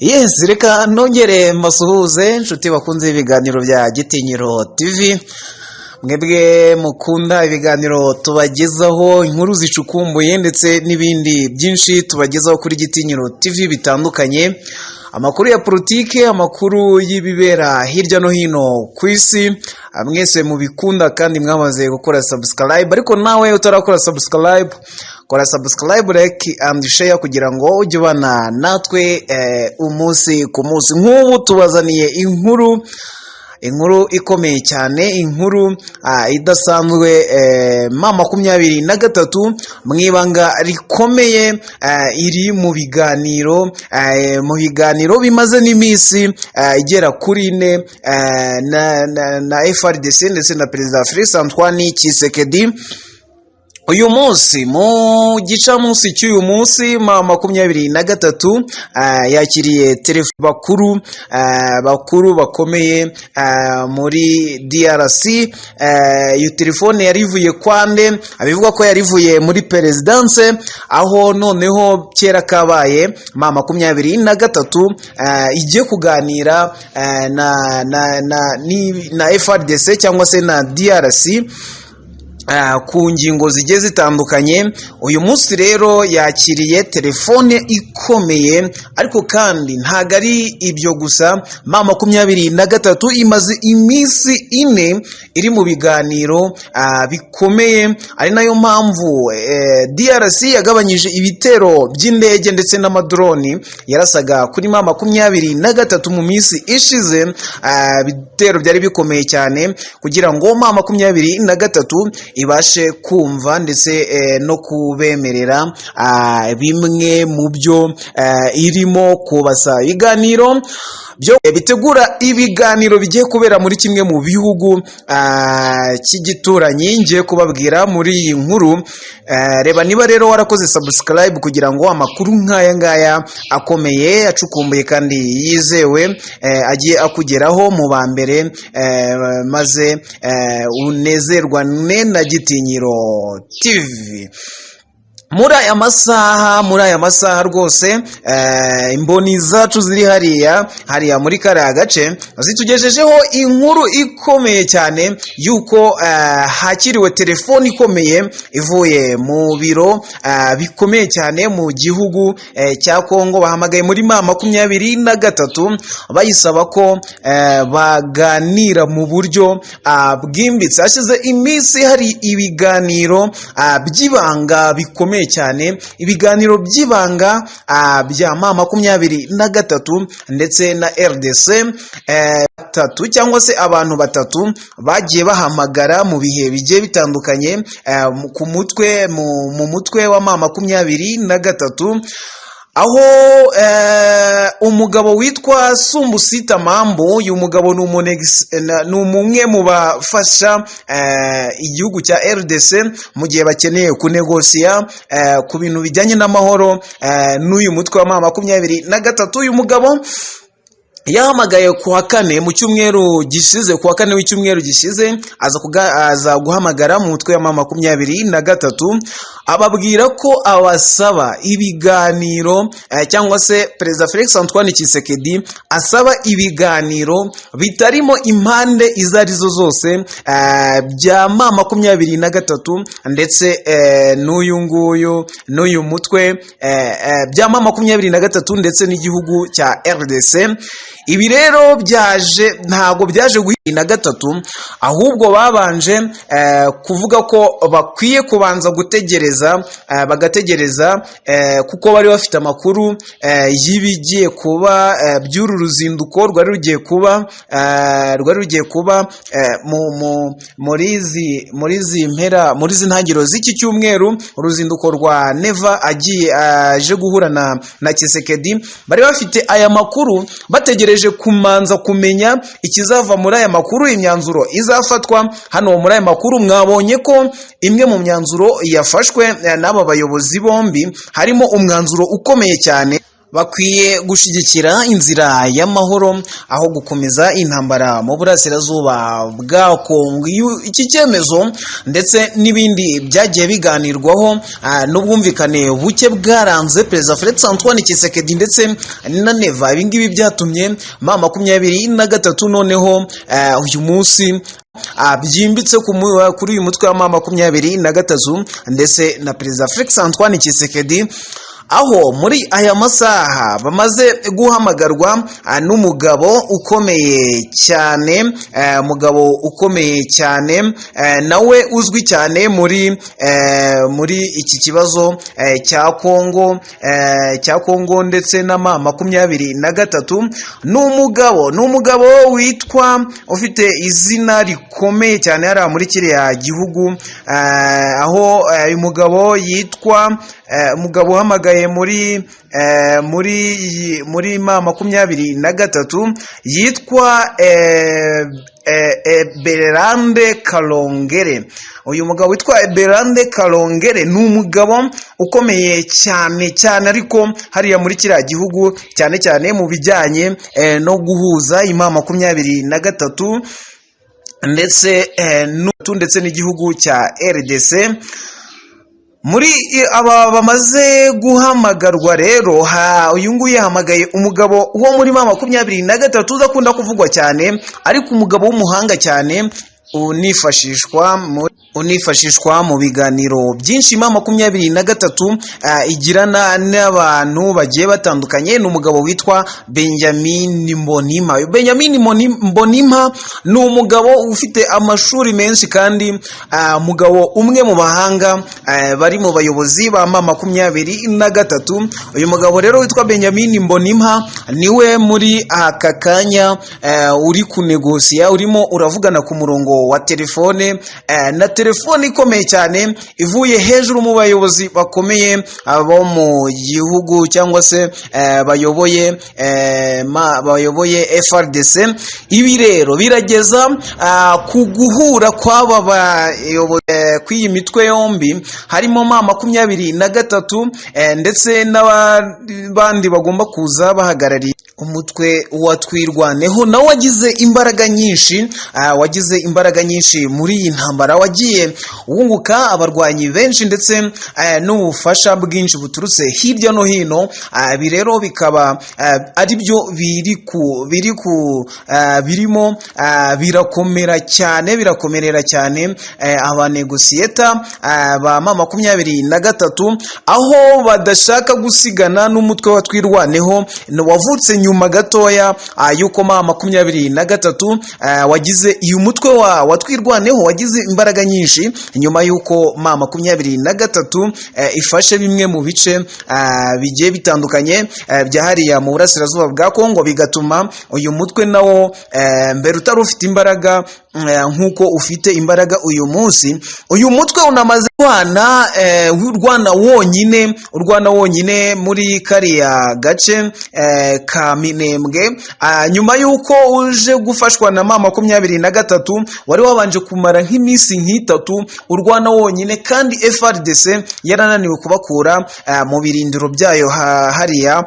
Yes, reka nongere mbasuhuze inshuti bakunze ibiganiro bya Gitinyiro TV. Mwebwe mukunda ibiganiro tubagezaho inkuru zicukumbuye ndetse n'ibindi byinshi tubagezaho kuri Gitinyiro TV bitandukanye. Amakuru ya politike, amakuru y'ibibera hirya no hino ku isi, mwese mubikunda kandi mwamaze gukora subscribe, ariko nawe utarakora subscribe, kora subscribe, like and share kugira ngo ujye ubana natwe umunsi ku munsi. Nk'ubu tubazaniye inkuru ikomeye cyane, inkuru idasanzwe, M23 mwibanga rikomeye, iri mu biganiro bimaze n'iminsi igera kuri 4 na FARDC ndetse na Perezida Félix Antoine Tshisekedi. Uyu munsi mu gicamunsi cy'uyu munsi M23 yakiriye telefone bakuru bakomeye muri DRC. Iyo telefone yarivuye kwande, abivuga ko yarivuye muri presidence, aho noneho kera kabaye M23 igiye kuganira na FARDC cyangwa se na DRC ku ngingo zigiye zitandukanye. Uyu munsi rero yakiriye telefone ikomeye, ariko kandi ntago ari ibyo gusa. M23 imaze iminsi 4 iri mu biganiro bikomeye, ari nayo mpamvu DRC yagabanyije ibitero by'indege ndetse n'amadroni yarasaga kuri M23 mu minsi ishize. Ibitero byari bikomeye cyane kugira ngo M23 ibashe kumva ndetse no kubemerera bimwe mu byo irimo kubasa. Ibiganiro byo bitegura ibiganiro bigiye kubera muri kimwe mu bihugu cy'igituranyi ngiye kubabwira muri iyi nkuru. Reba niba rero warakoze subscribe kugira ngo amakuru nk'aya ngaya akomeye, acukumbuye kandi yizewe agiye akugeraho mu ba mbere, maze unezerwane na Gitinyiro TV. Muri aya masaha rwose, imboni zacu ziri hariya muri kariya gace zitugejejeho inkuru ikomeye cyane yuko hakiriwe telefoni ikomeye ivuye mu biro bikomeye cyane mu gihugu cya Kongo. Bahamagaye muri M23 bayisaba ko baganira mu buryo bwimbitse. Hashize iminsi hari ibiganiro by'ibanga bikomeye cyane, ibiganiro by'ibanga bya M23 ndetse na RDC. Cyangwa se abantu batatu bagiye bahamagara mu bihe bigiye bitandukanye mu mutwe wa M23, aho umugabo witwa Sumbusita Mambo, uyu mugabo ni umwe mu bafasha igihugu cya RDC mu gihe bakeneye kunegosiya ku bintu bijyanye n'amahoro n'uyu mutwe wa M23. Uyu mugabo yahamagaye kuwa kane w'icyumweru gishize, aza guhamagara mu mutwe wa M23, ababwira ko abasaba ibiganiro, cyangwa se Perezida Félix Antoine Tshisekedi asaba ibiganiro bitarimo impande izo arizo zose bya M23 ndetse n'uyu mutwe bya M23 ndetse n'igihugu cya RDC. Ibi rero ntago byaje guhina gatatu, ahubwo babanje kuvuga ko bakwiye kubanza bagategereza kuko bari bafite amakuru y'ibigiye kuba by'uru ruzinduko rwari rugiye kuba muri izi ntangiriro z'iki cyumweru, uruzinduko rwa Neva aje guhura na Tshisekedi. Bari bafite aya makuru bategereje kumanza kumenya ikizava muri aya makuru, imyanzuro izafatwa. Hano muri aya makuru mwabonye ko imwe mu myanzuro yafashwe n'aba bayobozi bombi harimo umwanzuro ukomeye cyane bakwiye gushyigikira inzira y'amahoro aho gukomeza intambara mu burasirazuba bwa Kongo. Iki cyemezo ndetse n'ibindi byagiye biganirwaho n'ubwumvikane buke bwaranze Perezida Felix Antoine Tshisekedi ndetse na Neva. Ibi ngibi byatumye M23 noneho uyu munsi byimbitse kuri uyu mutwe wa M23 ndetse na Perezida Felix Antoine Tshisekedi, aho muri aya masaha bamaze guhamagarwa n'umugabo ukomeye cyane, nawe uzwi cyane muri iki kibazo cya Kongo ndetse na M23. ni umugabo witwa ufite izina rikomeye cyane hariya muri kiriya gihugu, aho uyu mugabo yitwa umugabo uhamagaye muri M23 yitwa Berande Kalongere. Uyu mugabo witwa Berande Kalongere ni umugabo ukomeye cyane ariko hariya muri kiriya gihugu cyane mu bijyanye no guhuza M23 ndetse n'igihugu cya RDC. Muri aba bamaze guhamagarwa rero uyu nguyu yahamagaye umugabo wo muri M23 udakunda kuvugwa cyane, ariko umugabo w'umuhanga cyane unifashishwa mu biganiro byinshi M23 igirana n'abantu bagiye batandukanye. Ni umugabo witwa Benjamin Mbonimpa. Benjamin Mbonimpa ni umugabo ufite amashuri menshi kandi umugabo umwe mu bahanga bari mu bayobozi ba M23. Uyu mugabo rero witwa Benjamin Mbonimpa niwe muri aka kanya uri kunegosiya, urimo uravugana ku murongo wa telefone na telefone ikomeye cyane ivuye hejuru mu bayobozi bakomeye abo mu gihugu cyangwa se bayoboye FRDC. Ibi rero birageza ku guhura kw'aba bayobozi kw'iyi mitwe yombi, harimo M23 ndetse n'abandi bagomba kuza bahagarariye umutwe wa Twirwaneho, nawe wagize imbaraga nyinshi muri iyi ntambara, wagiye wunguka abarwanyi benshi ndetse n'ubufasha bwinshi buturutse hirya no hino. Ibi rero bikaba ari byo birimo birakomerera cyane abanegosiyeta ba M23, aho badashaka gusigana n'umutwe wa Twirwaneho wavutse nyuma gatoya yuko M23 wagize uyu mutwe wa Twirwaneho wagize imbaraga nyinshi nyuma yuko M23 ifashe bimwe mu bice bigiye bitandukanye bya hariya mu burasirazuba bwa Kongo, bigatuma uyu mutwe nawo mbere utari ufite imbaraga nk'uko ufite imbaraga uyu munsi. Uyu mutwe unamaze urwana wonyine muri kariya gace ka Minembwe, nyuma yuko uje gufashwa na M23 wari wabanje kumara nk'iminsi nk'itatu urwana wonyine, kandi FRDC yarananiwe kubakura mu birindiro byayo hariya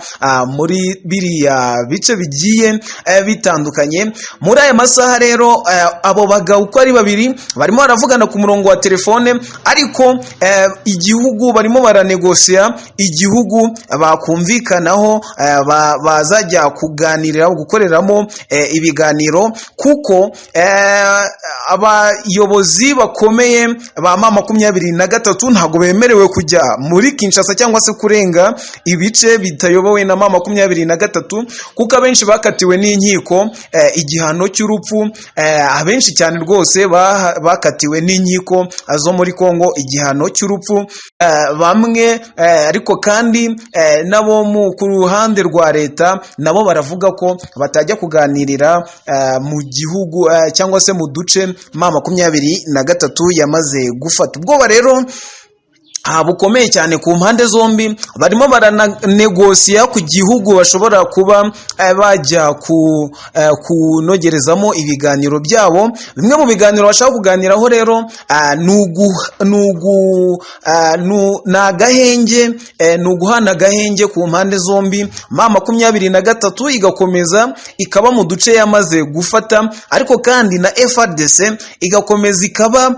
muri biriya bice bigiye bitandukanye. Muri aya masaha rero abo bagabo uko ari babiri barimo baravugana ku murongo wa telefone, ariko igihugu barimo baranegosiya igihugu bakumvikanaho bazajya kuganirira gukoreramo ibiganiro, kuko abayobozi bakomeye ba M23 ntabwo bemerewe kujya muri Kinshasa cyangwa se kurenga ibice bitayobowe na M23, kuko abenshi bakatiwe n'inkiko igihano cy'urupfu. Abenshi cyane rwose bakatiwe n'inkiko zo muri Kongo igihano cy'urupfu, bamwe ariko kandi nabo ku ruhande rwa leta nabo baravuga ko batajya kuganirira mu gihugu cyangwa se mu duce M23 yamaze gufata. Ubwoba rero bukomeye cyane ku mpande zombi. Barimo baranegosiya ku gihugu bashobora kuba bajya kunogerezamo ibiganiro byabo. Bimwe mu biganiro bashaka kuganiraho rero ni agahenge, ni uguhana agahenge ku mpande zombi. M23 igakomeza ikaba mu duce yamaze gufata, ariko kandi na FARDC igakomeza ikaba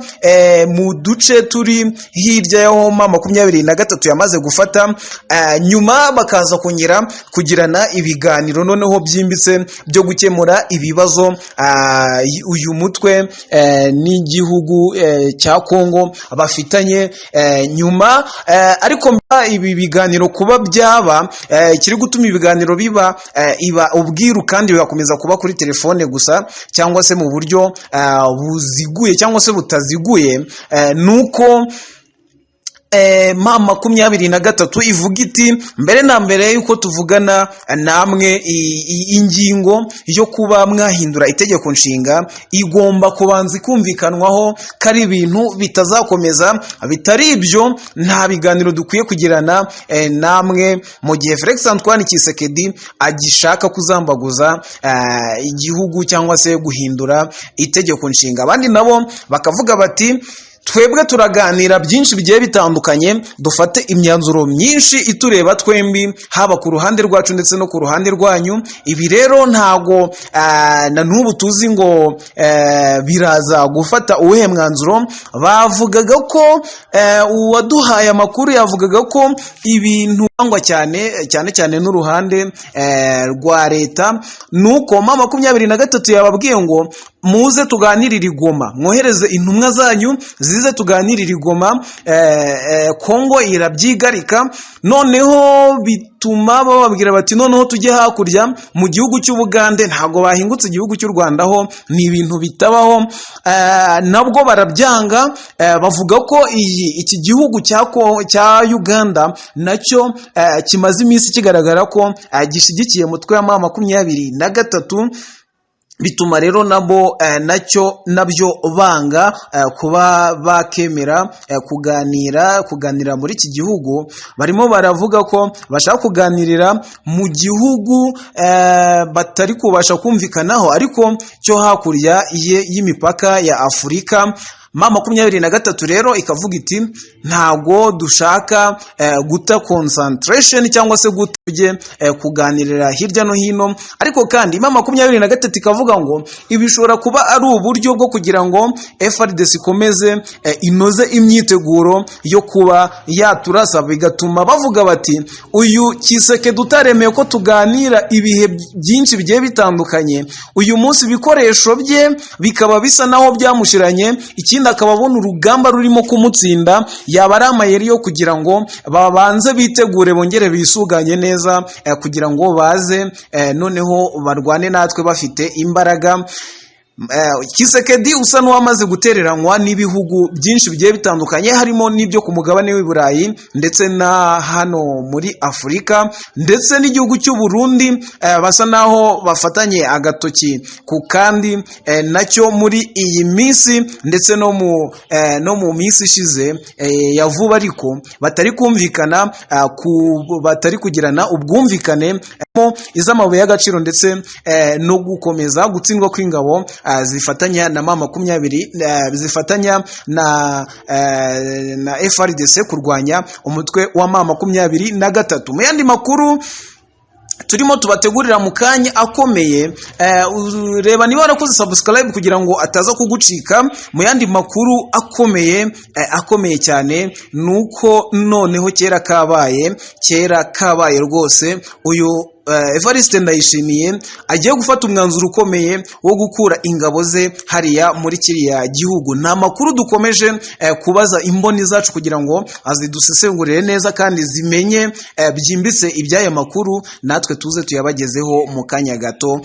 mu duce turi hirya yaho M23 yamaze gufata. Nyuma bakaza kongera kugirana ibiganiro noneho byimbitse byo gukemura ibibazo uyu mutwe n'igihugu cya Kongo bafitanye nyuma. Ariko ibi biganiro kuba byaba kiri gutuma ibiganiro biba ubwiru kandi bigakomeza kuba kuri telefone gusa, cyangwa se mu buryo buziguye cyangwa se butaziguye, nuko M23 ivuga iti mbere na mbere yuko tuvugana namwe ingingo yo kuba mwahindura itegeko nshinga igomba kubanza kumvikanwaho kari ibintu bitazakomeza, bitari ibyo nta biganiro dukwiye kugirana namwe. Mu gihe Felix Antoine Tshisekedi agishaka kuzambaguza igihugu cyangwa se guhindura itegeko nshinga, abandi nabo bakavuga bati twebwe turaganira byinshi bigiye bitandukanye, dufate imyanzuro myinshi itureba twembi, haba ku ruhande rwacu ndetse no ku ruhande rwanyu. Ibi rero ntago na n'ubu tuzi ngo biraza gufata uwuhe mwanzuro. Bavugaga ko uwaduhaye amakuru yavugaga ko ibintu bangwa cyane n'uruhande rwa leta, nuko M23 yababwiye ngo muze tuganirire i Goma, mwohereze intumwa zanyu zize tuganirire i Goma. Kongo irabyigarika, noneho bituma bababwira bati noneho tujye hakurya mu gihugu cy'Ubugande. Ntago bahingutse igihugu cy'u Rwanda ho, ni ibintu bitabaho. Nabwo barabyanga, bavuga ko iki gihugu cya Uganda nacyo kimaze iminsi kigaragara ko gishyigikiye mutwe wa M23, bituma rero nabyo banga kuba bakemera kuganira muri iki gihugu. Barimo baravuga ko bashaka kuganirira mu gihugu batari kubasha kumvikanaho, ariko cyo hakurya y'imipaka ya Afurika. M23 rero ikavuga iti ntago dushaka guta concentration cyangwa se gutuje kuganirira hirya no hino. Ariko kandi M23 ikavuga ngo ibishobora kuba ari uburyo bwo kugira ngo FARDC ikomeze inoze imyiteguro yo kuba yaturasa, bigatuma bavuga bati uyu Tshisekedi utaremeye ko tuganira ibihe byinshi bigiye bitandukanye, uyu munsi ibikoresho bye bikaba bisa naho byamushiranye, ikindi akaba abona urugamba rurimo kumutsinda, yaba ari amayeri yo kugira ngo babanze bitegure bongere bisuganye neza kugira ngo baze noneho barwane natwe bafite imbaraga. Tshisekedi usa n'uwamaze gutereranywa n'ibihugu byinshi bigiye bitandukanye, harimo n'ibyo ku mugabane w'i Burayi ndetse na hano muri Afurika, ndetse n'igihugu cy'u Burundi basa naho bafatanye agatoki ku kandi nacyo muri iyi minsi, ndetse no mu minsi ishize ya vuba, ariko batari kumvikana batari kugirana ubwumvikane iz'amabuye y'agaciro ndetse no gukomeza gutsindwa kw'ingabo zifatanya na zifatanya na FARDC kurwanya umutwe wa M23. Mu yandi makuru turimo tubategurira mu kanya akomeye, reba niba warakoze subscribe kugira ngo ataza kugucika. Mu yandi makuru akomeye cyane, nuko noneho kera kabaye rwose uyu Evariste Ndayishimiye agiye gufata umwanzuro ukomeye wo gukura ingabo ze hariya muri kiriya gihugu. Nta makuru dukomeje kubaza imboni zacu kugira ngo azidusesengurire neza kandi zimenye byimbitse iby'aya makuru, natwe tuze tuyabagezeho mu kanya gato.